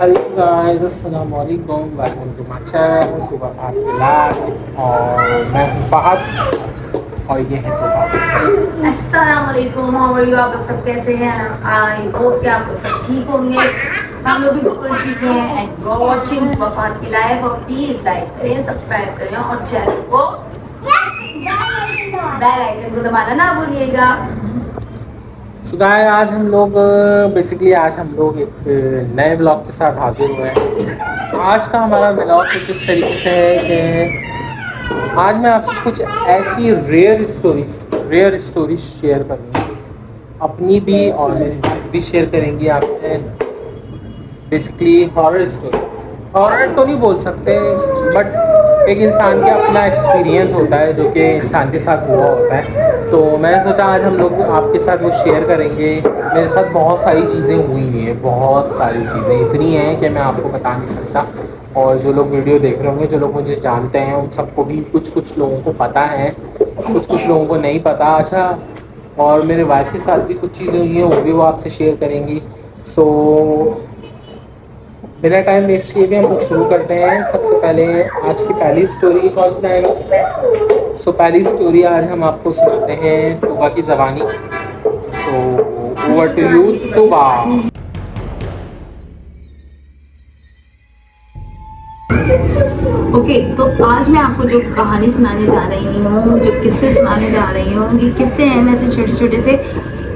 Hello guys, अस्सलाम वालेकुम, welcome to my channel शुभ फहद के लाइफ। और मैं हूँ फहद और ये है सुबह। अस्सलाम वालेकुम, हाउ आर यू? आप लोग सब कैसे हैं? आई होप कि आप लोग सब ठीक होंगे। हम लोग भी बिल्कुल ठीक हैं। एंड वॉचिंग वफात की लाइफ। और प्लीज लाइक करें, सब्सक्राइब करें और चैनल को बेल आइकन को दबाना ना भूलिएगा। सो गाइस, आज हम लोग आज हम लोग एक नए ब्लॉग के साथ हाजिर हुए हैं। आज का हमारा ब्लॉग कुछ इस तरीके से है कि आज मैं आपसे कुछ ऐसी रेयर स्टोरीज शेयर करूँगी, अपनी भी और मेरी भी शेयर करेंगी आपसे। बेसिकली हॉरर तो नहीं बोल सकते, बट एक इंसान का अपना एक्सपीरियंस होता है जो कि इंसान के साथ हुआ होता है। तो मैंने सोचा आज हम लोग आपके साथ वो शेयर करेंगे। मेरे साथ बहुत सारी चीज़ें हुई हैं, बहुत सारी चीज़ें इतनी हैं कि मैं आपको बता नहीं सकता। और जो लोग वीडियो देख रहे होंगे, जो लोग मुझे जानते हैं, उन सबको भी कुछ लोगों को पता है, कुछ लोगों को नहीं पता। अच्छा, और मेरे वाइफ के साथ भी कुछ चीज़ें हुई हैं, वो भी वो आपसे शेयर करेंगी। सो बिना टाइम वेस्ट किए भी हम लोग शुरू करते हैं। सबसे पहले आज की पहली स्टोरी कौन सुनाएगा? पहली स्टोरी आज हम आपको सुनाते हैं तूबा की ज़बानी। Over to you Tuba. Okay, तो आज मैं आपको जो कहानी सुनाने जा रही हूँ, जो किस्से सुनाने जा रही हूँ, ये किस्से हैं वैसे छोटे छोटे से।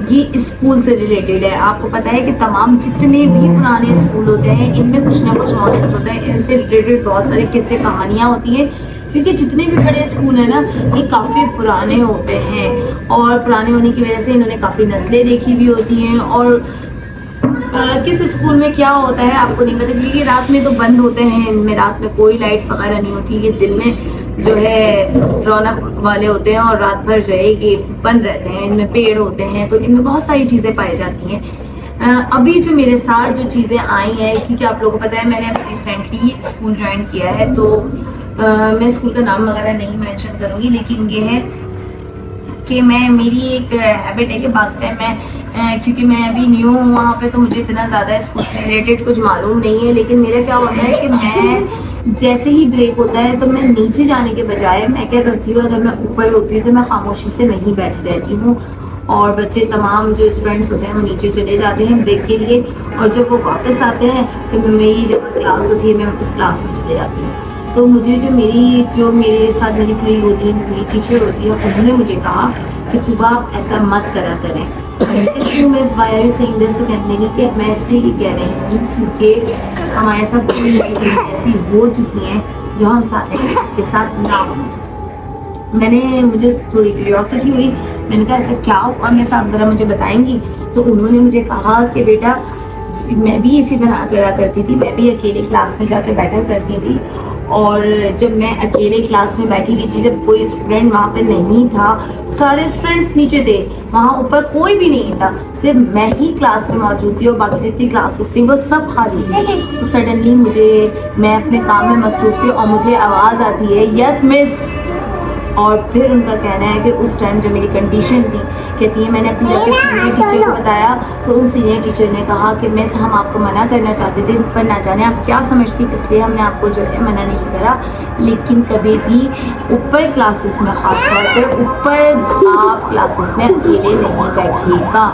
ये स्कूल से रिलेटेड है। आपको पता है कि तमाम जितने भी पुराने स्कूल होते हैं, इनमें कुछ ना कुछ मौजूद होता है। इनसे रिलेटेड बहुत सारे किस्से कहानियाँ होती हैं, क्योंकि जितने भी बड़े स्कूल हैं ना, ये काफ़ी पुराने होते हैं। और पुराने होने की वजह से इन्होंने काफ़ी नस्लें देखी भी होती हैं। और किस स्कूल में क्या होता है आपको नहीं पता, क्योंकि रात में तो बंद होते हैं। इनमें रात में कोई लाइट्स वगैरह नहीं होती। ये दिन में जो है रौनक वाले होते हैं और रात भर जो है ये बंद रहते हैं। इनमें पेड़ होते हैं, तो इनमें बहुत सारी चीज़ें पाई जाती हैं। अभी जो मेरे साथ जो चीज़ें आई हैं, क्योंकि आप लोगों को पता है मैंने रिसेंटली स्कूल ज्वाइन किया है, तो मैं स्कूल का नाम वगैरह नहीं मेंशन करूँगी, लेकिन ये है कि मेरी एक हैबिट है कि पास टाइम क्योंकि मैं अभी न्यू हूँ वहाँ पे, तो मुझे इतना ज़्यादा स्कूल से रिलेटेड कुछ मालूम नहीं है। लेकिन मेरा क्या होता है कि मैं जैसे ही ब्रेक होता है, तो मैं नीचे जाने के बजाय मैं क्या करती हूँ, अगर मैं ऊपर होती हूँ तो मैं खामोशी से नहीं बैठी रहती हूँ। और बच्चे तमाम जो स्टूडेंट्स होते हैं वो नीचे चले जाते हैं ब्रेक के लिए। और जब वो वापस आते हैं तो मेरी जब क्लास होती है, मैं उस क्लास में चले जाती हूँ। तो मुझे जो मेरे साथ मेरी कोई होती है, मेरी टीचर होती है, उन्होंने मुझे कहा कि तू आप ऐसा मत करा करें। तो कहने लगी कि मैं इसलिए ये कह रही हूँ क्योंकि हमारे साथ कोई ऐसी हो चुकी हैं जो हम चाहते हैं आपके साथ ना हो। मुझे थोड़ी क्यूरियोसिटी हुई, मैंने कहा ऐसा क्या हो और मैं साहब ज़रा मुझे बताएंगी। तो उन्होंने मुझे कहा कि बेटा, मैं भी इसी तरह करा करती थी, मैं भी अकेले क्लास में जाकर बैठा करती थी। और जब मैं अकेले क्लास में बैठी हुई थी, जब कोई स्टूडेंट वहाँ पे नहीं था, सारे स्टूडेंट्स नीचे थे, वहाँ ऊपर कोई भी नहीं था, सिर्फ मैं ही क्लास में मौजूद थी और बाकी जितनी क्लासेस थी वो सब खाली थी। तो सडनली मैं अपने काम में मसरूफ थी और मुझे आवाज़ आती है, यस मिस। और फिर उनका कहना है कि उस टाइम जो मेरी कंडीशन थी, कहती है मैंने अपनी जाके सीनियर टीचर को बताया, तो उन सीनियर टीचर ने कहा कि मिस हम आपको मना करना चाहते थे, पर ना जाने आप क्या समझती, इसलिए हमने आपको जो है मना नहीं करा। लेकिन कभी भी ऊपर क्लासेस में, ख़ास तौर पर ऊपर आप क्लासेस में अकेले नहीं बैठिएगा।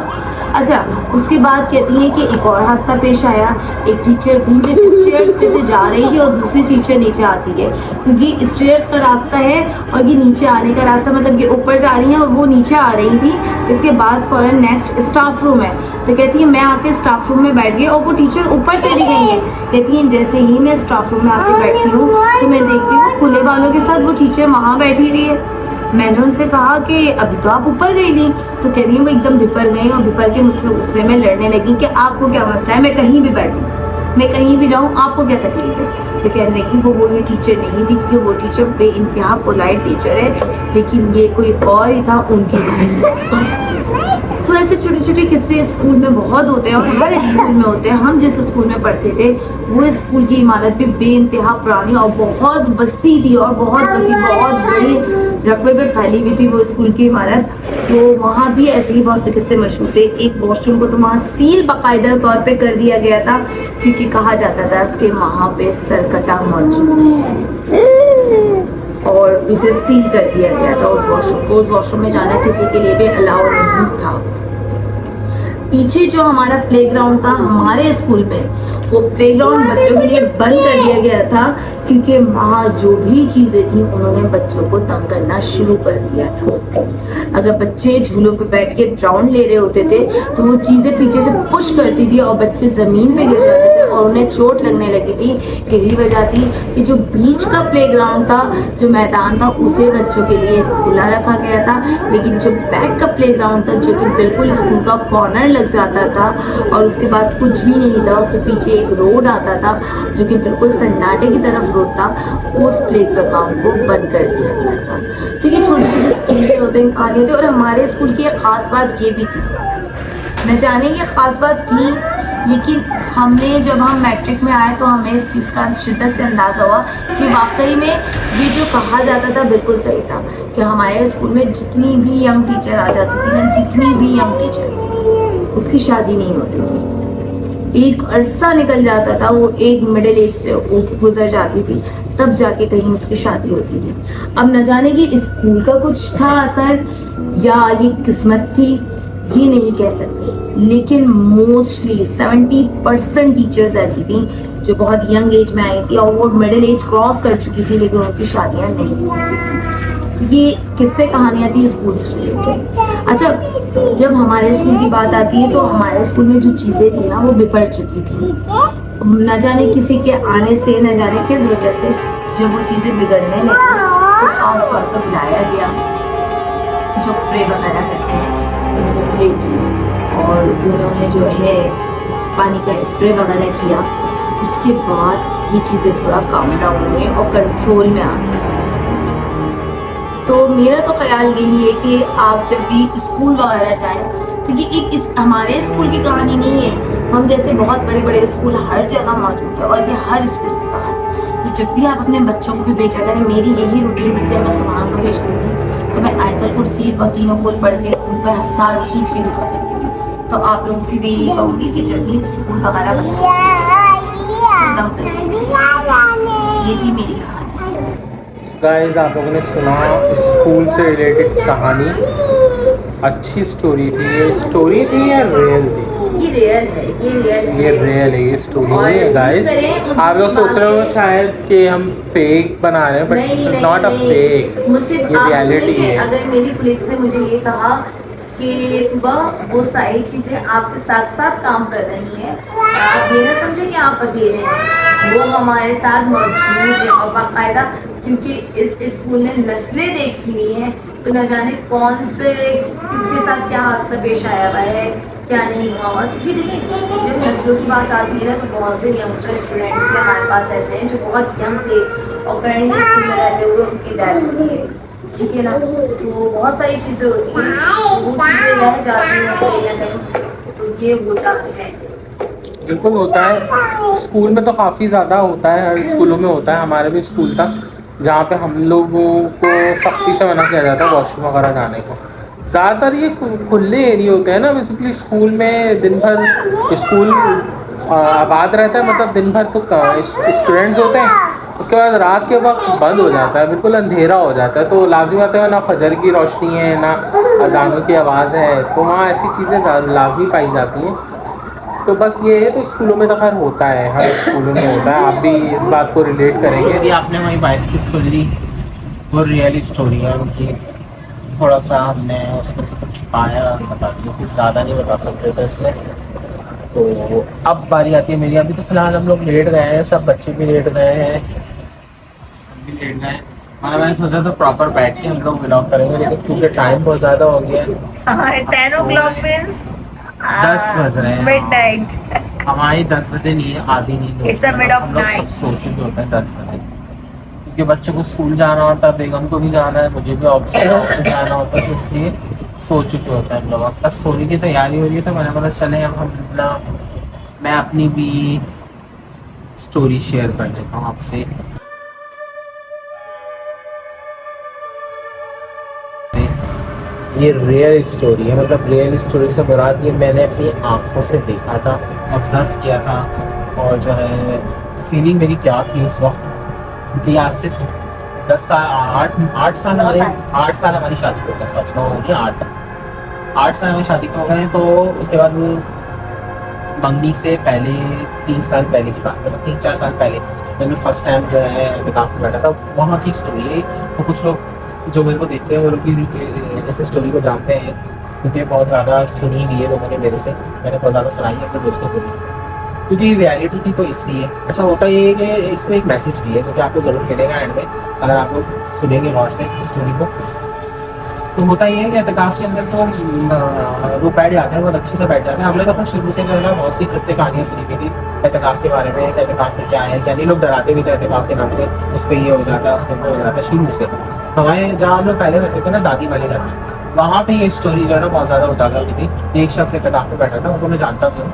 अच्छा, उसके बाद कहती हैं कि एक और हादसा पेश आया। एक टीचर थी जो स्टेयर्स पे से जा रही थी और दूसरी टीचर नीचे आती है। तो ये स्टेयर्स का रास्ता है और ये नीचे आने का रास्ता, मतलब ये ऊपर जा रही है और वो नीचे आ रही थी। इसके बाद फ़ौरन नेक्स्ट स्टाफ रूम है। तो कहती है मैं आके स्टाफ रूम में बैठ गई और वो टीचर ऊपर चली गई है। कहती है जैसे ही मैं स्टाफ रूम में आके बैठती हूँ तो मैं देखती हूँ खुले बालों के साथ वो टीचर वहाँ बैठी हुई है। मैंने उनसे कहा कि अभी तो आप ऊपर गई थी। तो कह रही है वो एकदम भिपर गई और भिपर के मुझसे गुस्से में लड़ने लगी कि आपको क्या मसला है, मैं कहीं भी बैठूँ, मैं कहीं भी जाऊँ, आपको क्या तकलीफ है। तो कहने लगी वो ये टीचर नहीं थी, क्योंकि वो टीचर बेइंतहा पोलाइट टीचर है, लेकिन ये कोई और ही था उनकी। तो ऐसे छोटे छोटे किस्से स्कूल में बहुत होते हैं और हर स्कूल में होते हैं। हम जिस स्कूल में पढ़ते थे वो स्कूल की इमारत भी बेइंतहा पुरानी और बहुत वसी थी और बहुत वसी, बहुत बड़ी रकबे पे फैली हुई थी वो स्कूल की इमारत। तो वहाँ भी ऐसे ही बहुत से किस्से मशहूर थे। एक वॉशरूम को तो वहाँ सील बाकायदा तौर पे कर दिया गया था, क्योंकि कहा जाता था कि वहाँ पे सरकटा मौजूद है, और उसे सील कर दिया गया था उस वॉशरूम को। उस वॉशरूम में जाना किसी के लिए भी अलाउ नहीं था। पीछे जो हमारा प्लेग्राउंड था हमारे स्कूल में, वो प्लेग्राउंड बच्चों के लिए बंद कर दिया गया था, क्योंकि वहाँ जो भी चीज़ें थी उन्होंने बच्चों को तंग करना शुरू कर दिया था। अगर बच्चे झूलों पे बैठ के राउंड ले रहे होते थे तो वो चीज़ें पीछे से पुश करती थी और बच्चे ज़मीन पे गिर जाते थे और उन्हें चोट लगने लगी थी। यही वजह थी कि जो बीच का प्लेग्राउंड था, जो मैदान था, उसे बच्चों के लिए खुला रखा गया था, लेकिन जो बैक का प्लेग्राउंड था, जो कि बिल्कुल स्कूल का कॉर्नर लग जाता था और उसके बाद कुछ भी नहीं था, उसके पीछे एक रोड आता था जो कि बिल्कुल सन्नाटे की तरफ रोड था, उस प्लेग्राउंड को बंद कर दिया गया था। तो ये छोटी छोटी चीज़ें होते हैं, कहानी होती है। और हमारे स्कूल की एक ख़ास बात ये भी थी, न जाने ये ख़ास बात थी, लेकिन हमने जब हम मैट्रिक में आए तो हमें इस चीज़ का शिद्दत से अंदाज़ा हुआ कि वाकई में ये जो कहा जाता था बिल्कुल सही था, कि हमारे स्कूल में जितनी भी यंग टीचर आ जाती थी ना, जितनी भी यंग टीचर, उसकी शादी नहीं होती थी। एक अरसा निकल जाता था, वो एक मिडिल एज से गुजर जाती थी, तब जाके कहीं उसकी शादी होती थी। अब न जाने कि स्कूल का कुछ था असर या ये किस्मत थी, ये नहीं कह सकते, लेकिन मोस्टली 70% टीचर्स ऐसी थी जो बहुत यंग एज में आई थी और वो मिडिल एज क्रॉस कर चुकी थी, लेकिन उनकी शादियां नहीं होती थी। ये किस्से कहानियाँ थी स्कूल से रिलेटेड। अच्छा, जब हमारे स्कूल की बात आती है तो हमारे स्कूल में जो चीज़ें थी ना, वो बिखर चुकी थी। न जाने किसी के आने से, न जाने किस वजह से, जब वो चीज़ें बिगड़ने लगी तो खास तौर पर बुलाया गया। जो प्रे वगैरह करते हैं उन्होंने प्रे की और उन्होंने जो है पानी का स्प्रे वगैरह किया। उसके बाद ये चीज़ें थोड़ा काम डाउन हुई और कंट्रोल में आ गई। तो मेरा तो ख्याल यही है कि आप जब भी स्कूल वगैरह जाएं, तो ये एक इस हमारे स्कूल की कहानी नहीं है, हम जैसे बहुत बड़े बड़े स्कूल हर जगह मौजूद है और ये हर स्कूल की कहानी। तो जब भी आप अपने बच्चों को भी भेजा करें, मेरी यही रूटीन थी। जब मैं सुबह को भेजती थी तो मैं आयतल कुर्सी और तीनों बोल पढ़ के उन पर हसार खींच के भेजा करती थी। तो आप लोगों से भी यही कहूँगी कि जब भी स्कूल वगैरह बच्चों को ये थी मेरी कहानी। गाइस, आप लोगों ने सुना स्कूल से रिलेटेड कहानी, अच्छी स्टोरी थी। ये स्टोरी थी या रियल थी? ये रियल है, ये रियल है, ये रियल है, ये स्टोरी नहीं है गाइस। आप लोग सोच रहे हो शायद कि हम फेक बना रहे हैं, but this is not a fake, मुझसे ये रियलिटी है। अगर मेरी कुलीग से मुझे ये कहा कि तुबा वो सारी चीज़ें आपके साथ साथ काम कर रही हैं, आप ये ना समझे कि आप अकेले हैं, वो हमारे साथ मौजूद है और बाकायदा, क्योंकि इस स्कूल ने नस्लें देखी नहीं है, तो न जाने कौन से किसके साथ क्या हादसा पेश आया हुआ है, क्या नहीं हुआ हुआ। क्योंकि देखिए, जब नस्लों की बात आती है ना, तो बहुत से यंगस्टर स्टूडेंट्स भी हमारे पास ऐसे हैं जो बहुत यंग थे और करंटली स्कूल में रहते हुए उनकी डेथ होती है, ठीक है ना। तो बहुत सारी चीज़ें होती हैं, वो चीज़ें रह जाती हैं कहीं ना कहीं, तो ये होता है। बिल्कुल होता है, स्कूल में तो काफ़ी ज़्यादा होता है, हर स्कूलों में होता है। हमारे भी स्कूल था जहाँ पे हम लोगों को सख्ती से मना किया जाता है वॉशरूम वगैरह जाने को। ज़्यादातर ये खुले एरिया होते हैं ना, बेसिकली स्कूल में दिन भर स्कूल आबाद रहता है, मतलब दिन भर तो स्टूडेंट्स होते हैं, उसके बाद रात के वक्त बंद हो जाता है, बिल्कुल अंधेरा हो जाता है। तो लाजमी बात है, ना फजर की रोशनी है ना अजानों की आवाज़ है, तो वहाँ ऐसी चीज़ें लाजमी पाई जाती हैं। तो बस ये है, तो स्कूलों में तो खैर होता है, हर स्कूलों में होता है। आप भी इस बात को रिलेट करेंगे। यदि आपने हमारी वाइफ की सुन ली, वो रियल स्टोरी है उनकी, थोड़ा सा हमने उसमें से कुछ छुपाया, बता दिया, कुछ ज़्यादा नहीं बता सकते थे इसमें। तो अब बारी आती है मेरी। अभी तो फ़िलहाल हम लोग लेट गए हैं, सब बच्चे भी लेट गए हैं, हम भी लेट गए हैं। मैंने सोचा तो प्रॉपर बैठ के हम लोग व्लॉग करेंगे, लेकिन क्योंकि टाइम बहुत ज़्यादा हो गया है, 10 o'clock means 10 बज रहे हैं, midnight। हमारी 10 बजे नहीं है, आधी नींद होती है। It's a mid of हम लोग सब night। सो चुके होते हैं 10 बजे, क्योंकि बच्चों को स्कूल जाना होता है, बेगम को भी जाना है, मुझे भी ऑफिस जाना होता है, तो इसलिए सो चुके होते हैं हम लोग। बस सोने की तैयारी हो रही है, तो मैंने बोला चले अब हम मैं अपनी भी स्टोरी शेयर कर लेता हूँ आपसे। ये रियल स्टोरी है, मतलब रियल स्टोरी से मुराद ये मैंने अपनी आंखों से देखा था, ऑब्जर्व किया था, और जो है फीलिंग मेरी क्या थी उस वक्त, क्योंकि आज से 8 साल हमारे 8 साल हमारी शादी को हो गया, सॉरी 9 हो गया, 8 साल हमारी शादी को हो गए हैं। तो उसके बाद वो मंगनी से पहले 3 साल पहले की बात, मतलब 3-4 साल पहले जब मैं फर्स्ट टाइम जो है एतिकाफ में बैठा था, वहाँ की स्टोरी है। तो कुछ लोग जो मेरे को देखते हैं वो लोग भी ऐसे स्टोरी को जानते हैं, क्योंकि बहुत ज़्यादा सुनी हुई है लोगों ने मेरे से, मैंने बहुत ज़्यादा सुनाई है अपने दोस्तों को भी, क्योंकि रियलिटी थी तो इसलिए। अच्छा होता ये है कि इसमें एक मैसेज भी है जो कि आपको जरूर मिलेगा एंड में, अगर आप लोग सुनेंगे गौर से स्टोरी को। तो होता ये है कि एतिकाफ के अंदर तो लोग बैठ जाते हैं, बहुत अच्छे से बैठ जाते हैं। हमने तो फिर शुरू से जो है ना बहुत सी किस्से कहानियाँ सुनी हुई थी एतिकाफ के बारे में, एतिकाफ में क्या है, यानी लोग डराते भी थे एतिकाफ के नाम से, उस पर ये हो जाता है, उस पर हो जाता है। शुरू से हमारे जहाँ हम लोग पहले रहते थे ना दादी वाले घर में, वहाँ पे ये स्टोरी जो है ना बहुत ज़्यादा उजागर हुई थी। एक शख्स एतिकाफ में बैठा था, उनको मैं जानता हूँ,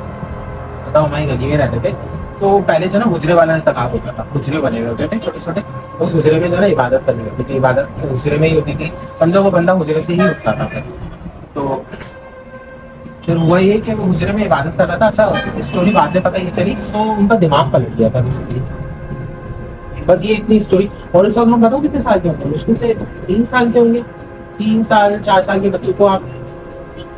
मतलब हमारी गली में रहते थे। तो पहले जो ना हुजरे वाला एतिकाफ होता था, हुजरे बने हुए होते थे छोटे छोटे, उस हुजरे में जो ना इबादत करनी होती थी, इबादत हुजरे में ही होती थी, समझो वो बंदा हुजरे से ही उठता था फिर। तो फिर हुआ ये कि वो हुजरे में इबादत कर रहा था। अच्छा स्टोरी बाद में पता ये चली, सो उनका दिमाग पलट गया था बेसिकली, बस ये इतनी स्टोरी। और इस वक्त हम बताओ कितने साल के होंगे, मुश्किल से 3 साल के होंगे, 3 साल 4 साल के बच्चे को आप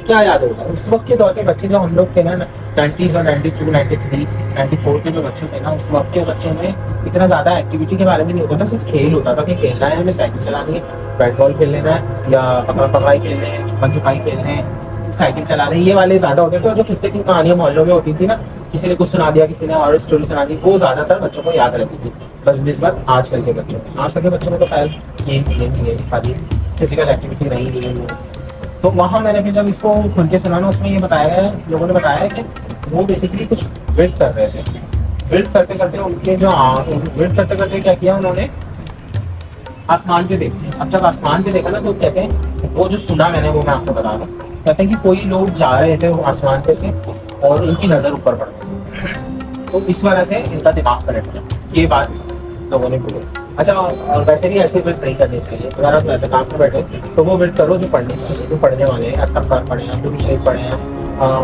क्या याद होगा। उस वक्त के दौर के बच्चे जो हम लोग थे ना 90s और 92, 93, 94 के जो बच्चे थे ना, उस वक्त के बच्चों में इतना ज़्यादा एक्टिविटी के बारे में नहीं होता था, सिर्फ खेल होता था कि खेलना है, हमें साइकिल चलानी है, बैट बॉल खेल लेना है, या पकड़ा पकड़ाई खेलने हैं, छुपन छुपाई खेलने हैं, साइकिल चला रहे हैं, ये वाले ज़्यादा होते थे। और जो किस्से की कहानियाँ मोहल्लों में होती थी ना, किसी ने कुछ सुना दिया, किसी ने और स्टोरी सुना दी, वो ज़्यादातर बच्चों को याद रहती थी। बस निस्बत आजकल के बच्चों में, आजकल के बच्चों में तो खैर गेम्स खाली, फिजिकल एक्टिविटी रही नहीं है वो। तो वहाँ मैंने फिर जब इसको खुल के सुना ना, उसमें ये बताया गया, लोगों ने बताया कि वो बेसिकली कुछ वेट कर रहे थे, वेट करते करते उनके जो वेट करते करते क्या किया उन्होंने, आसमान पे देखा। अब जब आसमान पे देखा ना तो कहते हैं, वो जो सुना मैंने वो मैं आपको बता रहा हूँ, कहते हैं कि कोई लोग जा रहे थे वो आसमान पे से और इनकी नज़र ऊपर पड़ गई, तो इस वजह से इनका दिमाग पलट गया, ये बात लोगों ने बोली। अच्छा और वैसे भी ऐसे वेट नहीं करनी चाहिए, अगर आप एतिकाफ में बैठे तो वो वेट करो जो पढ़नी चाहिए, जो पढ़ने वाले हैं, अस्तग़फ़ार पढ़े हैं, दुरूद शरीफ पढ़े हैं,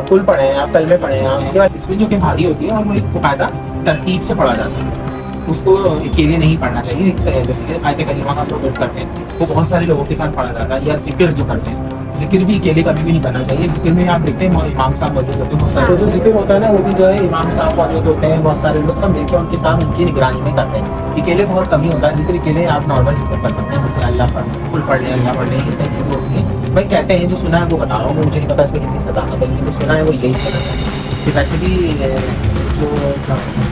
कुल पढ़े हैं, आप कलमे पढ़े हैं। उसके बाद इसमें जो कि भारी होती है और वो एक बाकायदा तरतीब से पढ़ा जाता है, उसको अकेले नहीं पढ़ना चाहिए। जैसे आयत करीमा का जो वेट करते हैं वो बहुत सारे लोगों के साथ पढ़ा जाता है, या जिक्र जो करते हैं, जिक्र भी अकेले कभी भी नहीं करना चाहिए। जिक्र में आप देखते हैं इमाम साहब मौजूद होते हैं बहुत सारे, तो जो जिक्र होता है ना वो भी जो है इमाम साहब मौजूद होते हैं, बहुत सारे लोग सब मिलकर उनके साथ उनकी निगरानी में करते हैं। अकेले बहुत कमी होता है जिक्र, अकेले आप नॉर्मल जिक्र कर सकते हैं, जैसे अल्लाह पढ़ कुल पढ़ लें, अल्लाह पढ़ लें, ये सही चीज़ें होती हैं। भाई कहते हैं जो सुना है वो बता रहा हूँ, मुझे नहीं पता इसमें कितनी सदा है, लेकिन जो सुना है वो यही सुना है। फिर वैसे भी जो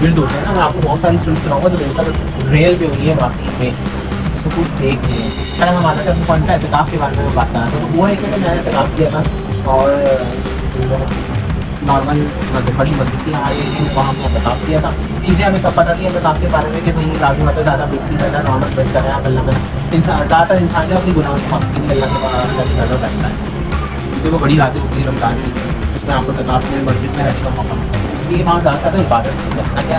बिल्ड होते हैं ना, मैं आपको बहुत सारी स्टोरी सुनाऊंगा जो मेरे साथ रियल भी हुई है वाकई में, इसमें कुछ फेक नहीं है। सर हम हमारा टर्म पॉइंट है एतिकाफ के बारे में बात कर रहा था, तो वो है कि मैंने एतिकाफ किया था और नॉर्मल बड़ी मस्जिद थी हमारी, वहाँ हमने एतिकाफ किया था। चीज़ें हमें सब पता थी एतिकाफ के बारे में कि भाई लाजिम मतलब ज़्यादा बिकती करना, नॉर्मल वेट कर रहे हैं अल्लाह में। इंसान ज़्यादातर इंसान जो अपनी गुनाहों को माफ़ी के लिए अल्लाह के ज़्यादा बैठता है, क्योंकि वो बड़ी रातें होती है रमज़ान की, उसमें आपको एतिकाफ में मस्जिद में रहने का मौका मिलता है, इसलिए वहाँ ज़्यादा से ज़्यादा इबादत नहीं करना, क्या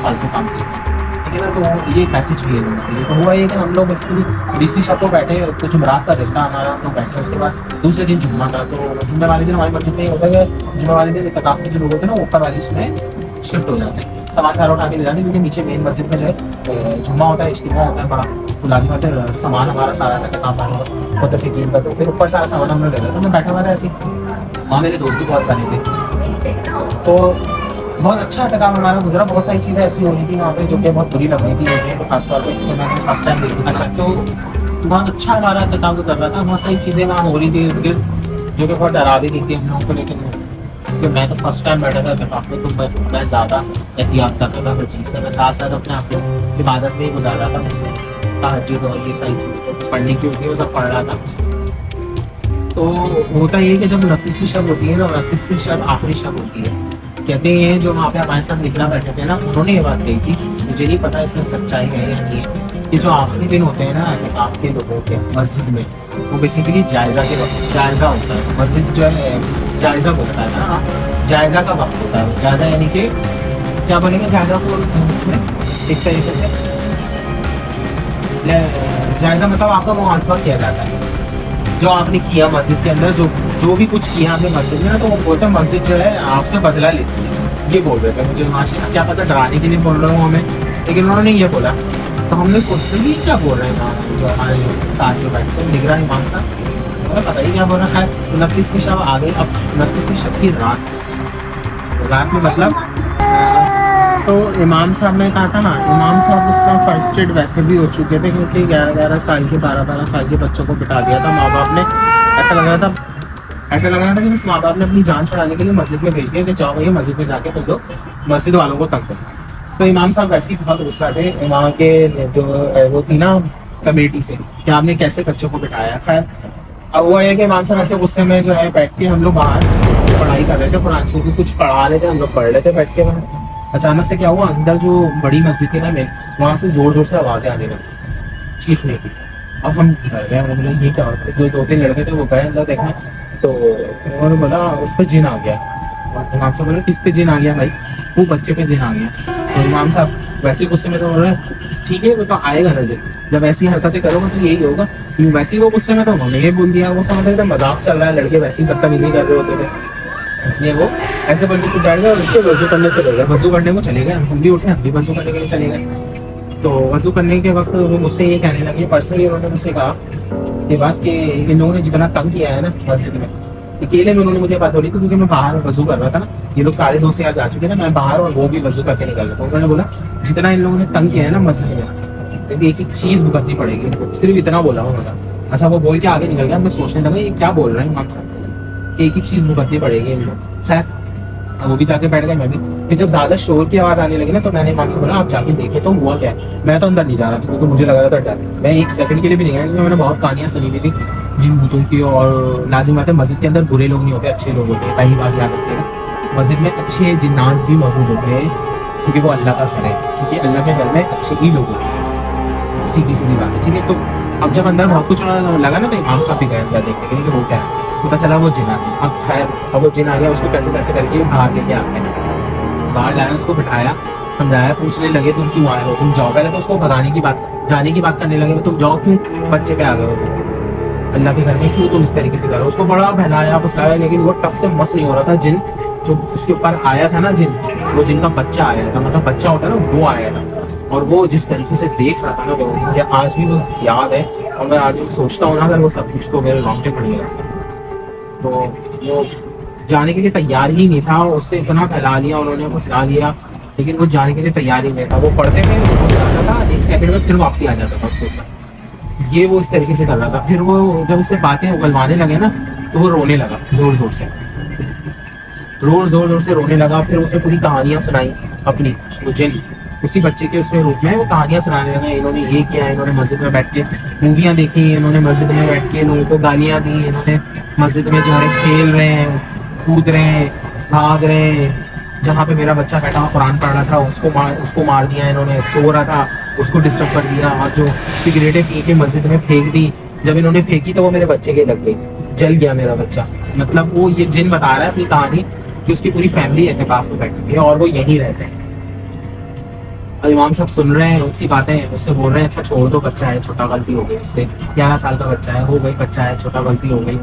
फालतू काम करना, ठीक है ना। तो ये मैसेज भी है लोगों के लिए। तो हुआ ये कि हम लोग बेसिकली 20वीं शब को बैठे, तो जुमेरात का दिन था हमारा, हम लोग बैठे, उसके बाद दूसरे दिन जुम्मा था। तो जुम्मे वाले दिन हमारी मस्जिद में होता है, जुम्मे वाले दिन एतिकाफ के जो लोग होते हैं ना ऊपर वाली उसमें शिफ्ट हो जाते हैं, सामान सारा उठा के ले जाते हैं, क्योंकि नीचे मेन मस्जिद में जो है जुम्मा होता है, इज्तिमा होता है बड़ा, तो लाजिम है सामान हमारा सारा था एतिकाफ वाला मुतफ़िकीन का, तो फिर ऊपर सारा सामान हम लोग ले गए। तो मैं बैठा हुआ था ऐसे, वहाँ मेरे दोस्त भी बहुत बने थे, तो बहुत अच्छा एतिकाफ हमारा गुजरा। बहुत सारी चीज़ें ऐसी हो रही थी वहाँ पे जो कि बहुत बुरी लग रही थी मुझे, तो खासतौर पर मैंने फर्स्ट टाइम देखी। अच्छा तो बहुत अच्छा हमारा एतिकाफ गुजर रहा था, बहुत सारी चीज़ें वहाँ हो रही थी इर्द गिर्द जो कि बहुत डरा भी थी हम लोगों को, लेकिन क्योंकि मैं तो फर्स्ट टाइम बैठा था एतिकाफ में, तो मैं ज़्यादा एहतियात करता था हर चीज़ से, मैं साथ साथ अपने आप को इबादत में ही गुजार रहा था, तहज्जुद और ये सारी चीज़ें जो पढ़ने की होती है वो सब पढ़ रहा था। तो होता ये कि जब 29वीं शब होती है ना, 29वीं शब आखिरी शब होती है, कहते हैं जो वहाँ पे हमारे साथ निकला बैठे थे ना, उन्होंने ये बात कही थी, मुझे नहीं पता इसमें सच्चाई है या नहीं है, कि जो आखिरी दिन होते हैं ना एतिकाफ के लोगों के मस्जिद में, वो बेसिकली जायज़ा के वक्त जायज़ा होता है, मस्जिद जो है जायज़ा बोलता है ना, जायज़ा का वक्त होता है। जायज़ा यानी कि क्या बोलेंगे जायज़ा को उसमें एक तरीके से जायज़ा मतलब आपका मुहासबा किया जाता है, जो आपने किया मस्जिद के अंदर, जो भी कुछ किया आपने मस्जिद में ना, तो वो बोलते हैं मस्जिद जो है आपसे बदला लेती है, ये बोल रहे थे। मुझे वहाँ से क्या पता डराने के लिए बोल रहा हूँ हमें, लेकिन उन्होंने ये बोला। तो हमने सोचते कि क्या बोल रहे हैं इमाम जो हमारे साथ जो बैठते हैं निगरान इमाम साहब, हमें पता ही क्या बोल रहा है। 29वीं शब आ गई, अब 29वीं शब की रात में मतलब, तो इमाम साहब ने कहा था ना, इमाम साहब उतना फर्स्ट एड वैसे भी हो चुके थे, क्योंकि 11-11 साल के 12-12 साल के बच्चों को बिठा दिया था माँ बाप ने। ऐसा लग रहा था कि बस माँ बाप ने अपनी जान छुड़ाने के लिए मस्जिद में भेज दिया कि जाओ भैया मस्जिद में जाके तुम लोग मस्जिद वालों को तंग करो। तो इमाम साहब वैसे ही बहुत गुस्सा थे वहाँ के जो वो थी ना कमेटी से, कि आपने कैसे बच्चों को बिठाया। खैर अब वो है कि इमाम साहब ऐसे गुस्से में जो है बैठ के, हम लोग बाहर पढ़ाई कर रहे थे, कुरान शरीफ कुछ पढ़ा रहे थे, हम लोग पढ़ रहे थे बैठ के वहाँ। अचानक से क्या हुआ, अंदर जो बड़ी मस्जिद थी ना में, वहाँ से जोर जोर से आवाज़ें आने लगी चीखने की। अब हम डर गए, हम बोले ये क्या होता है। जो 2-3 लड़के थे वो गए अंदर देखने, तो उन्होंने बोला उस पर जिन आ गया। और इमाम साहब बोले किस पे जिन आ गया भाई, वो बच्चे पे जिन आ गया। तो इमाम साहब वैसे ही गुस्से में तो बोल रहे ठीक है वो तो आएगा ना जिन, जब ऐसी हरकतें करोगे तो यही होगा। वैसे ही वो गुस्से में तो उन्होंने ये बोल दिया, वो समझ रहे थे मजाक चल रहा है, लड़के वैसे ही बदतमीजी कर रहे होते थे, इसलिए वो ऐसे बोल के चुप बैठ गए और उसके वजू करने चले गए। वजू करने को चले गए, हम भी उठे, हम भी वजू करने के लिए चले गए। तो वजू करने के वक्त वो मुझसे ये कहने लगे, पर्सनली उन्होंने मुझसे कहा ये बात कि इन लोगों ने जितना तंग किया है ना मस्जिद में, अकेले में उन्होंने मुझे बात बोली थी, क्योंकि मैं बाहर वजू कर रहा था ना, ये लोग सारे दोस्त यार जा चुके थे, मैं बाहर और वो भी वजू करके निकल रहा था। उन्होंने बोला जितना इन लोगों ने तंग किया है ना मस्जिद में, एक एक चीज भुगतनी पड़ेगी, सिर्फ इतना बोला उन्होंने। अच्छा वो बोल के आगे निकल गया, मैं सोचने लगा ये क्या बोल रहे हैं इमाम साहब, एक एक चीज भुगतनी पड़ेगी इन लोग। खैर वो भी जाके बैठ गए, मैं भी। फिर जब ज्यादा शोर की आवाज आने लगी ना, तो मैंने इमाम से बोला आप जाके देखे तो हुआ क्या है। मैं तो अंदर नहीं जा रहा था क्योंकि मुझे लग रहा था डर, मैं एक सेकंड के लिए भी नहीं गया, क्योंकि मैंने बहुत कहानियां सुनी हुई थी जिन भूतों की। और लाजिम बात है मस्जिद के अंदर बुरे लोग नहीं होते, अच्छे लोग होते हैं। पहली बात याद रखिएगा, मस्जिद में अच्छे जिन्नात भी मौजूद होते हैं, क्योंकि वो अल्लाह का घर है, क्योंकि अल्लाह के घर में अच्छे ही लोग होते हैं, सीधी सीधी बात है, ठीक है। तो अब जब अंदर बहुत कुछ लगा ना, तो इमाम साहब भी गए अंदर देखने के लिए कि वो क्या है। पता चला वो जिन आ गया। अब खैर अब वो जिन आ गया, उसको कैसे कैसे करके बाहर लेके आ गए, बाहर लाया, उसको बिठाया, समझाया, पूछने लगे तुम क्यों आए हो, तुम जाओ। पहले तो उसको भगाने की बात, जाने की बात करने लगे, तुम जाओ क्यों, बच्चे पे आ गए हो अल्लाह के घर में, क्यों तुम इस तरीके से करो। उसको बड़ा बहलाया फुसलाया, लेकिन वो टस से मस नहीं हो रहा था। जिन जो उसके ऊपर आया था ना, जिन वो जिनका बच्चा आया था, मतलब बच्चा होता है ना, वो आया था। और वो जिस तरीके से देख रहा था ना, तो मुझे आज भी वो याद है। और मैं आज भी सोचता हूँ ना, अगर वो सब कुछ, तो मेरे रोंगटे खड़े हो जाते। तो वो जाने के लिए तैयार ही नहीं था, उससे इतना फैला लिया उन्होंने, फुसला लिया, लेकिन वो जाने के लिए तैयार ही नहीं था। वो पढ़ते थे, वो जाता था, एक सेकंड में फिर वापसी आ जाता था उसके ऊपर। ये वो इस तरीके से कर रहा था। फिर वो जब उससे बातें उगलवाने लगे ना, तो वो रोने लगा जोर जोर से रोने लगा। फिर उसने पूरी कहानियां सुनाई अपनी, वो जिन उसी बच्चे के उसमें रूप में वो कहानियां सुनाने लगे। इन्होंने ये किया, इन्होंने मस्जिद में बैठ के मूवियाँ देखी, इन्होंने मस्जिद में बैठ के लोगों को गालियाँ दी, इन्होंने मस्जिद में जो है खेल रहे हैं, कूद रहे हैं, भाग रहे हैं। जहाँ पे मेरा बच्चा बैठा हुआ कुरान पढ़ रहा था, उसको मार दिया इन्होंने, सो रहा था उसको डिस्टर्ब कर दिया। और जो सिगरेटें पी के मस्जिद में फेंक दी, जब इन्होंने फेंकी तो वो मेरे बच्चे के लग गई, जल गया मेरा बच्चा। मतलब वो ये जिन बता रहा है अपनी कहानी कि उसकी पूरी फैमिली एहतिकाफ में बैठी है और वो यहीं रहते हैं। और इमाम साहब सुन रहे हैं उसकी बातें, उससे बोल रहे हैं अच्छा छोड़ दो, बच्चा है छोटा, गलती हो गई उससे, 11 साल का बच्चा है, हो गई, बच्चा है छोटा, गलती हो गई।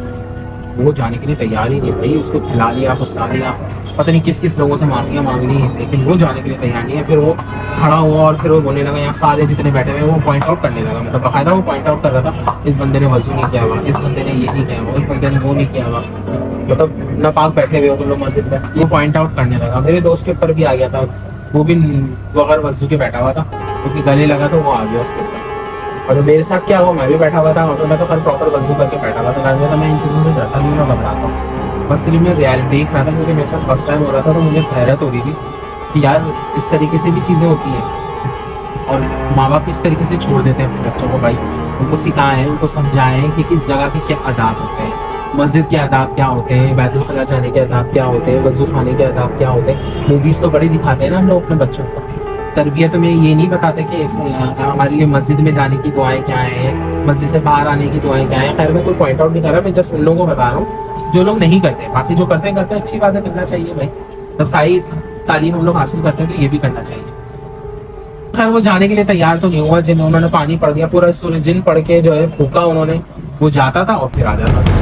वो जाने के लिए तैयार ही नहीं भाई, उसको खिला लिया, फुसला लिया, पता नहीं किस किस लोगों से माफियाँ मांग ली, लेकिन वो जाने के लिए तैयार नहीं है। फिर वो खड़ा हुआ और फिर वो बोलने लगा, यहाँ सारे जितने बैठे हुए वो पॉइंट आउट करने लगा, मतलब बाकायदा वो पॉइंट आउट कर रहा था, इस बंदे ने वजू नहीं किया हुआ, इस बंदे ने ये नहीं किया हुआ, इस बंदे ने वो नहीं किया हुआ, मतलब नापाक बैठे हुए हो तुम लोग मस्जिद में, वो पॉइंट आउट करने लगा। मेरे दोस्त के ऊपर भी आ गया था, वो भी बगैर वजू के बैठा हुआ था, उसके गले लगा तो वो आ गया उसके ऊपर। और मेरे साथ क्या हुआ, मैं भी बैठा हुआ था, और मैं तो फिर प्रॉपर वजू करके बैठा हुआ था। मैं इन चीज़ों से डरता नहीं, मैं घबराता हूँ, बस सिर्फ मैं रियलिटी देख रहा था, क्योंकि मेरे साथ फर्स्ट टाइम हो रहा था, तो मुझे हैरत हो रही थी कि यार इस तरीके से भी चीज़ें होती हैं। और माँ बाप इस तरीके से छोड़ देते हैं अपने बच्चों को। भाई उनको सिखाएं, उनको समझाएं कि किस जगह के क्या आदाब होते हैं, मस्जिद के आदाब क्या होते हैं, बैतुल खला जाने के आदाब क्या होते हैं, वजू खाने के आदाब क्या होते हैं। मूवीज़ तो बड़ी दिखाते हैं ना हम लोग अपने बच्चों को, तरबियत में ये नहीं बताते कि हमारे लिए मस्जिद में जाने की दुआएं क्या हैं, मस्जिद से बाहर आने की दुआएं क्या हैं। खैर मैं कोई पॉइंट आउट नहीं कर रहा, मैं जस्ट उन लोगों को बता रहा हूँ जो लोग नहीं करते। बाकी जो करते हैं अच्छी बात है, करना चाहिए भाई, जब सही तालीम हम लोग हासिल करते हैं तो ये भी करना चाहिए। खैर वो जाने के लिए तैयार तो नहीं हुआ, जिन उन्होंने पानी पढ़ दिया, पूरा जिन पढ़ के जो है फूका उन्होंने, वो जाता था और फिर आ जाता था।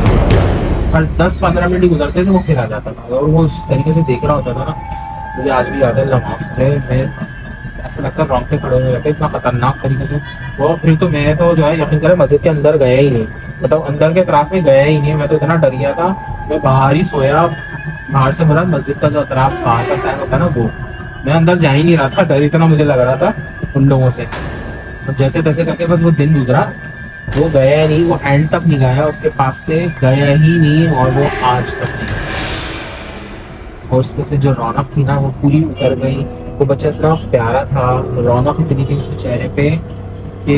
हर 10-15 मिनट ही गुजरते थे वो फिर आ जाता था, और वो उस तरीके से देख रहा होता था ना, मुझे आज भी याद है। मैं ऐसा लगता है रोंगटे खड़े हो जाते, इतना खतरनाक तरीके से वो। फिर तो मैं तो जो है यकीन करें मस्जिद के अंदर गया ही नहीं, मतलब अंदर के तरफ में गया ही नहीं। मैं तो इतना डर गया था, मैं बाहर ही सोया। बाहर से मुराद मस्जिद का जो अतराफ बाहर का साइन होता है ना वो, मैं अंदर जा ही नहीं रहा था, डर इतना मुझे लग रहा था उन लोगों से। तो जैसे तैसे करके बस वो दिन गुजरा, वो गया नहीं, वो एंड तक नहीं गया, उसके पास से गया ही नहीं, और वो आज तक नहीं। और उसमें से जो रौनक थी ना वो पूरी उतर गई। वो बच्चा इतना प्यारा था, रौनक इतनी थी उसके चेहरे पे कि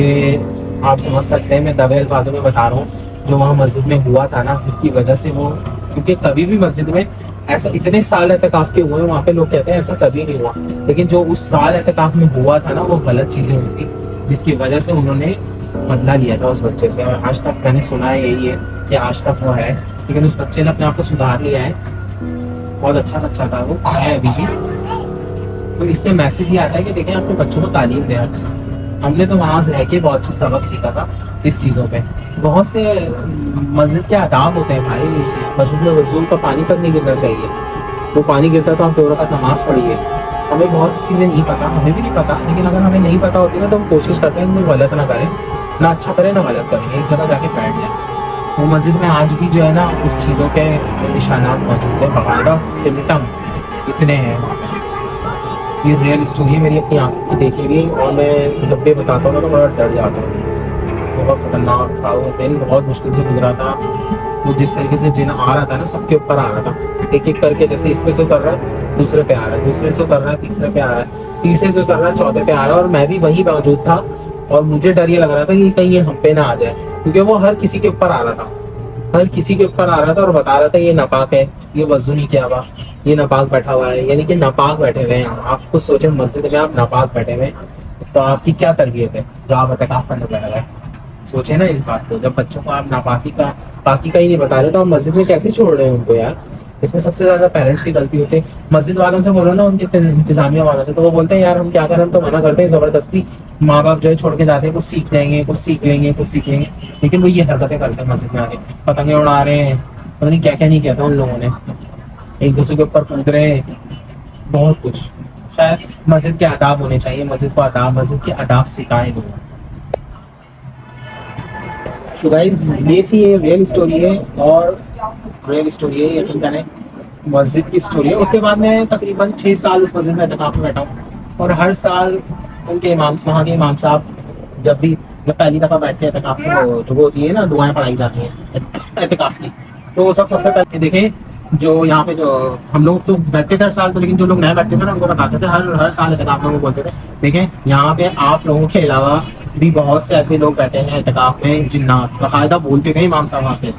आप समझ सकते हैं। मैं दबे अल्फाजों में बता रहा हूँ, जो वहाँ मस्जिद में हुआ था ना, जिसकी वजह से वो, क्योंकि कभी भी मस्जिद में ऐसा, इतने साल एहतिकाफ के हुए हैं वहाँ पे, लोग कहते हैं ऐसा कभी नहीं हुआ, लेकिन जो उस साल एहतिकाफ में हुआ था ना वो गलत चीज़ें हुई थी, जिसकी वजह से उन्होंने बदला लिया था उस बच्चे से। और आज तक मैंने सुना है यही है कि आज तक वो है, लेकिन उस बच्चे ने अपने आप को सुधार लिया है। बहुत अच्छा बच्चा था वो, है अभी भी। तो इससे मैसेज ये आता है कि देखें अपने बच्चों को तालीम दें अच्छे से। हमने तो वहाँ से रह के बहुत अच्छा सबक सीखा था इस चीज़ों पे। बहुत से मस्जिद के आदाब होते हैं भाई, मस्जिद में वज़ू का पानी तक नहीं गिरना चाहिए, वो पानी गिरता तो आप 2 रकात नमाज पढ़िए। हमें बहुत सी चीज़ें नहीं पता, हमें भी नहीं पता, लेकिन अगर हमें नहीं पता होती ना तो हम कोशिश करते हैं कि गलत ना करें, ना अच्छा करें ना गलत करें, एक जगह जाके बैठ जाए। वो मस्जिद में आज भी जो है ना उस चीज़ों के निशानात मौजूद है, बाकायदा सिम्टम इतने हैं वहाँ पे। ये रियल स्टोरी है, मेरी अपनी आँखों की देखी हुई, और मैं जब भी बताता हूँ ना तो बड़ा डर जाता हूँ। बहुत खतरनाक था वो दिन, बहुत मुश्किल से गुजरा था। वो जिस तरीके से जिन आ रहा था ना सबके ऊपर आ रहा था, एक एक करके, जैसे इसमें से उतर रहा है दूसरे पे आ रहा है, दूसरे से उतर रहा है तीसरे पे आ रहा है, तीसरे से उतर रहा है चौथे पे आ रहा है, और मैं भी वहीं मौजूद था। और मुझे डर ये लग रहा था कि कहीं ये हम पे ना आ जाए, क्योंकि वो हर किसी के ऊपर आ रहा था, हर किसी के ऊपर आ रहा था, और बता रहा था ये नापाक है, ये वज़ू नहीं किया हुआ, ये नापाक बैठा हुआ है। यानी कि नापाक बैठे हुए हैं आप खुद सोचें, मस्जिद में आप नापाक बैठे हुए हैं तो आपकी क्या तरबियत है जो आप एतकाफ करने बैठ गए। सोचे ना इस बात को, जब बच्चों को आप नापाकी का ही नहीं बता रहे तो आप मस्जिद में कैसे छोड़ रहे हैं उनको यार। इसमें सबसे ज्यादा पेरेंट्स की गलती होती है। मस्जिद वालों से बोलो ना, उनके इंतजामिया वालों से, तो वो बोलते हैं यार हम क्या करें, हम तो मना करते हैं, जबरदस्ती माँ बाप जो है छोड़ के जाते हैं, कुछ सीख लेंगे कुछ सीख लेंगे कुछ सीख लेंगे, लेकिन वो ये हरकतें करते हैं मस्जिद में आके, पतंगे उड़ा रहे हैं, पता नहीं क्या क्या नहीं किया था उन लोगों ने, एक दूसरे के ऊपर कूद रहे हैं, बहुत कुछ। शायद मस्जिद के आदाब होने चाहिए, मस्जिद को आदाब, मस्जिद के आदाब सिखाए लोग। तो गाइस ये थी, ये रियल स्टोरी है, और रियल स्टोरी है, यकीन करें मस्जिद की स्टोरी है। उसके बाद मैं तकरीबन 6 साल उस मस्जिद में एतकाफ में बैठा हूँ, और हर साल उनके इमाम, वहाँ के इमाम साहब जब पहली दफ़ा बैठते हैं एतकाफ में, जो वो होती है ना दुआएं पढ़ाई जाती हैं एतकाफ की, तो सबसे पहले देखें जो यहाँ पे जो हम लोग तो बैठते थे हर साल, तो लेकिन जो लोग नए बैठते थे ना उनको बताते थे हर साल एतकाफ में, वो बोलते थे देखें यहाँ पे आप लोगों के अलावा भी बहुत से ऐसे लोग बैठे हैं एतकाफ में, जिन्नात, बाकायदा बोलते थे इमाम साहब वहाँ पे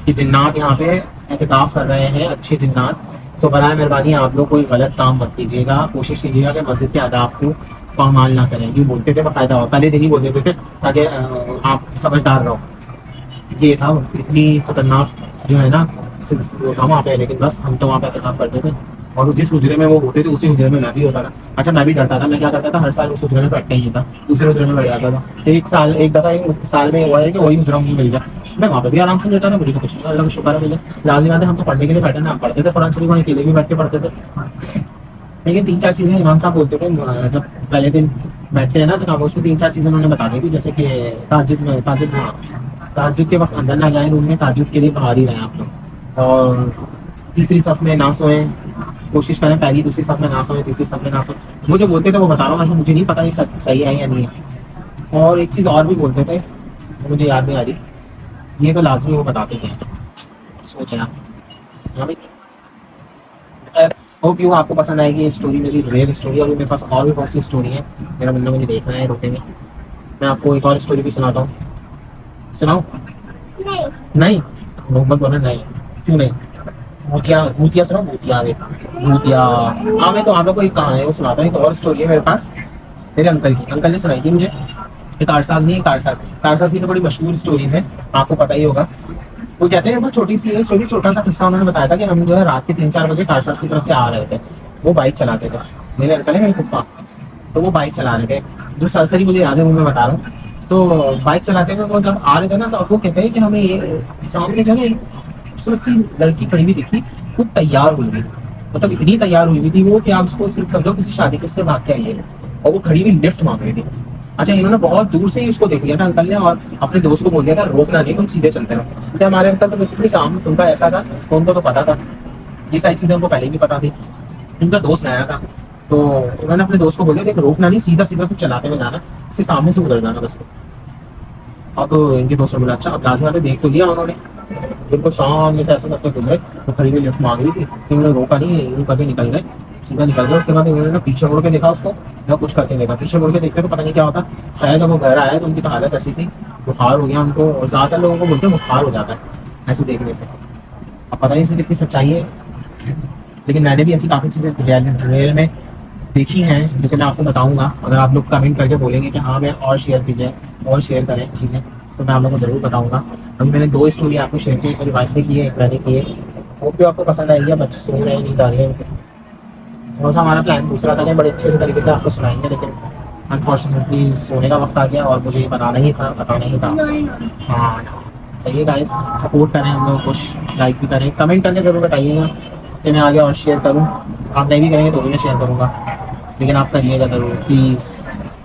कि जिन्नात यहाँ पे एहतिकाफ कर रहे हैं, अच्छे जिन्नात। तो बराए मेहरबानी आप लोग कोई गलत काम मत कीजिएगा, कोशिश कीजिएगा कि मस्जिद के आदाब को पामाल ना करें। यूँ बोलते थे बाकायदा, और पहले दिन ही बोलते थे ताकि आप समझदार रहो। ये था इतनी खतरनाक जो है ना वो था वहाँ पे, लेकिन बस हम तो वहाँ पे एहतिकाफ करते थे, और जिस हुजरे में वो होते थे उसी हुजरे में मैं भी होता था। अच्छा मैं भी डरता था, मैं क्या करता था हर साल उस हुजरे में बैठते ही था, दूसरे हुजरे में बैठ जाता था। एक दफ़ा साल में हुआ है कि वही हुजरा मुझे मिल गया, मैं वहाँ पे भी आराम से लेटा था, मुझे तो कुछ नहीं, अल्लाह का शुक्र है मुझे। लाजमी बात है हम तो पढ़ने के लिए बैठे ना, पढ़ते थे कुरान शरीफ, वहीं अकेले भी बैठ के पढ़ते थे। लेकिन 3-4 चीज़ें इमाम साहब बोलते थे जब पहले दिन बैठते हैं ना, तो खामोश में 3-4 चीज़ें उन्होंने बता दी थी, जैसे कि ताज्जुद के वक्त अंदर ना जाए, रूम में ताज्जुद के लिए बाहर ही रहें आप लोग, और तीसरी सफ में ना सोएं, कोशिश करें पहली दूसरी सफ में ना सोएं, तीसरी सफ में ना सोएं। वो जो बोलते थे वो बता रहा हूँ, वैसे मुझे नहीं पता ये सही है या नहीं है। और एक चीज़ और भी बोलते थे, मुझे याद नहीं आ रही, ये तो लाजमी वो बताते थे, सोचें आप। हाँ भाई, खैर होप यू आपको पसंद आएगी स्टोरी, मेरी रियल स्टोरी। और मेरे पास और भी बहुत सी स्टोरी है, मेरा बंदा मुझे देखना है रोकेंगे। मैं आपको एक और स्टोरी भी सुनाता हूँ, सुनाऊँ? नहीं मोहम्मद बोला नहीं, क्यों नहीं? भूतिया सुनो, भूतिया हाँ, मैं तो आप लोग को एक कहानी है वो सुनाता हूँ। एक और स्टोरी है मेरे पास, मेरे अंकल ने सुनाई थी मुझे। एक कारसाज नहीं, कारसाज की तो बड़ी मशहूर स्टोरीज है, आपको पता ही होगा। वो कहते हैं बहुत छोटी सी है स्टोरी, छोटा सा किस्सा उन्होंने बताया था कि हम जो है रात के 3-4 बजे कारसाज की तरफ से आ रहे थे, वो बाइक चलाते थे, मेरे अंकल है मेरे पप्पा, तो वो बाइक चला रहे थे। जो सरसरी मुझे याद है वो मैं बता रहा हूँ। तो बाइक चलाते हुए वो जब आ रहे थे ना, तो वो कहते हैं कि हमें ये सामने जो है ना एक खूबसूरत सी लड़की खड़ी हुई दिखी, खूब तैयार हुई थी, मतलब इतनी तैयार हुई थी वो कि आप उसको सिर्फ समझो किसी शादी के उससे भाग के आई है, और वो खड़ी हुई लिफ्ट मांग रही थी। अच्छा, इन्होंने बहुत दूर से ही उसको देख लिया था अंकल ने, और अपने दोस्त को बोल दिया था रोकना नहीं, तुम सीधे चलते रहो, क्योंकि हमारे अंकल तो बेसिकली काम उनका ऐसा था, तो उनको तो पता था, ये सारी चीजें उनको पहले भी पता थी। इनका दोस्त नया था, तो उन्होंने अपने दोस्त को बोला देख रोकना नहीं, सीधा सीधा तुम चलाते हुए जाना, इससे सामने से गुजर जाना बस। अब इनके दोस्तों ने बोला अच्छा, अब लाजमी बात है, देख तो लिया उन्होंने, बिल्कुल सामने से ऐसा करके गुजरे, तो खड़ी हुई लिफ्ट मांग रही थी, तो उन्होंने रोका नहीं, यूं करके निकल गए, सीधा निकल गया। उसके बाद उन्होंने ना पीछे मुड़ के देखा उसको, या कुछ करके देखा, पीछे मुड़ के देखते तो पता नहीं क्या होता। शायद जब वो घर आया तो उनकी तो हालत ऐसी थी, बुखार हो गया उनको, और ज़्यादातर लोगों को बोलते हैं बुखार हो जाता है ऐसे देखने से। अब पता नहीं इसमें कितनी सच्चाई है, लेकिन मैंने भी ऐसी काफ़ी चीज़ें रियल में देखी हैं, जो कि मैं आपको बताऊंगा। अगर आप लोग कमेंट करके बोलेंगे कि हाँ मैं और शेयर कीजिए, और शेयर करें चीज़ें, तो मैं आप लोगों को ज़रूर बताऊंगा। अभी मैंने 2 स्टोरी आपको शेयर की, मेरी वाइफ ने की है, एक मैंने की है, वो भी आपको पसंद आएगी। बच्चे सो रहे हैं, नींद आ रही है, थोड़ा सा हमारा प्लान दूसरा था कि बड़े अच्छे से तरीके से आपको सुनाएंगे, लेकिन अनफॉर्चुनेटली सोने का वक्त आ गया, और मुझे ये बताना ही था, बताना ही था। हाँ सही है गाइस, सपोर्ट करें हम लोग, कुछ लाइक भी करें, कमेंट करके ज़रूर बताइएगा कि मैं आगे और शेयर करूँ। आप नहीं भी करेंगे तो भी मैं शेयर करूँगा, लेकिन आप करिएगा ज़रूर प्लीज़।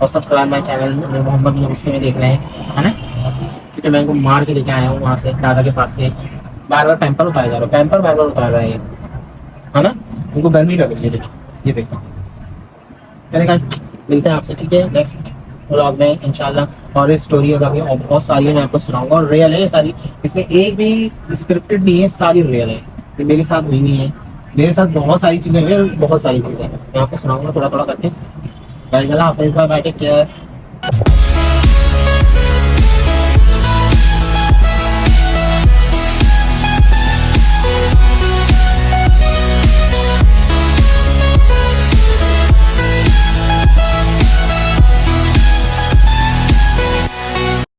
और सब्सक्राइब माई चैनल मोहम्मद में गुस्से में देख रहे हैं, है ना, क्योंकि मैं इनको मार के लेके आया हूँ वहाँ से दादा के पास से, बार बार पैम्पर उतारे जा रहा हूँ, पैम्पर बार बार उतार रहा है ये, है ना, उनको गर्मी लग रही है, देखिए ये देखो। चलेगा, मिलते हैं आपसे, ठीक है, नेक्स्ट व्लॉग में इंशाल्लाह। और स्टोरी अभी और बहुत सारी है, मैं आपको सुनाऊंगा, और रियल है ये सारी, इसमें एक भी स्क्रिप्टेड नहीं है, सारी रियल है, ये मेरे साथ हुई नहीं है, मेरे साथ बहुत सारी चीज़ें हैं, बहुत सारी चीज़ें मैं आपको सुनाऊंगा थोड़ा थोड़ा करके। बाय, अल्लाह हाफिज़, बाय बाय, टेक केयर।